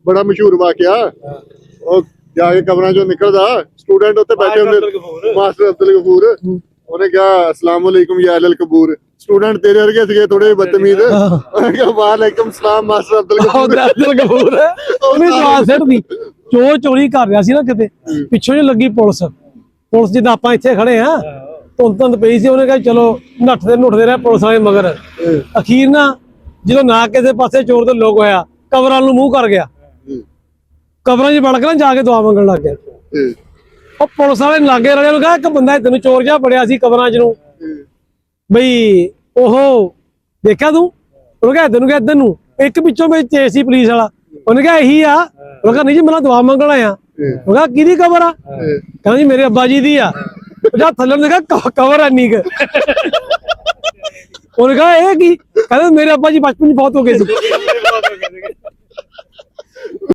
ਬੜਾ ਮਸ਼ਹੂਰ ਵਾਕਿਆ। ਉਹ ਜਾ ਕੇ ਕਬਰਾਂ ਚੋਂ ਨਿਕਲਦਾ, ਸਟੂਡੈਂਟ ਉੱਤੇ ਬੈਠੇ ਹੁੰਦੇ, ਮਾਸਟਰ ਅਬਦੁਲ ਗਫੂਰ, ਉਹਨੇ ਕਿਹਾ ਅਸਲਾਮ ਵਾਲੇਕੁਮ ਯਾ ਅਹਲਲ ਕਬੂਰ। ਸਟੂਡੈਂਟ ਤੇਰੇ ਵਰਗੇ ਸੀਗੇ ਥੋੜੇ ਬਦਤਮੀਜ਼, ਉਹਨੇ ਕਿਹਾ ਵਾਲੇਕੁਮ ਸਲਾਮ ਮਾਸਟਰ ਅਬਦੁਲ ਗਫੂਰ। ਉਹਨੇ ਜਵਾਬ ਸਿੱਟਦੀ। ਚੋਰ ਚੋਰੀ ਕਰ ਰਿਹਾ ਸੀ ਨਾ ਕਿਤੇ, ਪਿੱਛੋਂ ਜਿਹੀ ਲੱਗੀ ਪੁਲਿਸ ਜਿੱਦਾਂ ਆਪਾਂ ਇੱਥੇ ਖੜੇ ਆ, ਧੁੰਦ ਪਈ ਸੀ। ਉਹਨੇ ਕਿਹਾ ਚਲੋ ਨੱਠਦੇ ਰਹੇ ਪੁਲਿਸ ਵਾਲੇ ਮਗਰ। ਅਖੀਰ ਨਾ ਜਦੋਂ ਨਾ ਕਿਸੇ ਪਾਸੇ ਚੋਰ ਤੇ ਲੋਕ ਹੋਇਆ, ਕਬਰਾਂ ਨੂੰ ਮੂੰਹ ਕਰ ਗਿਆ, ਕਬਰਾਂ 'ਚ ਵੜ ਕੇ ਨਾ ਜਾ ਕੇ ਦੁਆ ਮੰਗਣ ਲੱਗ ਗਿਆ। ਉਹ ਪੁਲਿਸ ਵਾਲੇ ਲਾਗੇ ਵਾਲਿਆਂ ਨੂੰ ਕਿਹਾ ਇੱਕ ਬੰਦਾ ਤੈਨੂੰ ਚੋਰ ਜਿਹਾ ਬੜਿਆ ਸੀ ਕਬਰਾਂ 'ਚ ਨੂੰ, ਬਈ ਉਹ ਦੇਖਿਆ ਤੂੰ? ਉਹਨੇ ਕਿਹਾ ਤੈਨੂੰ ਕਿਹਾ ਇੱਧਰ ਨੂੰ, ਇੱਕ ਪਿੱਛੋਂ ਵਿੱਚ ਸੀ ਪੁਲਿਸ ਵਾਲਾ। ਉਹਨੇ ਕਿਹਾ ਇਹੀ ਆ। ਉਹ ਕਿਹਾ ਨਹੀਂ ਜੀ ਮੈਂ ਦੁਆ ਮੰਗਣ ਆਇਆ। ਉਹ ਕਿਹਾ ਕਿਹਦੀ ਕਬਰ ਆ? ਕਹਿੰਦਾ ਜੀ ਮੇਰੇ ਅੱਬਾ ਜੀ ਦੀ ਆ। ਜਾ ਥੱਲੇ ਨੇ ਕਿਹਾ ਕਬਰ ਐਨੀ ਕੁ। ਉਹਨੇ ਕਿਹਾ ਇਹ ਕੀ? ਕਹਿੰਦਾ ਮੇਰੇ ਅੱਬਾ ਜੀ ਬਚਪਨ 'ਚ ਬਹੁਤ ਹੋ ਗਏ ਸੀ।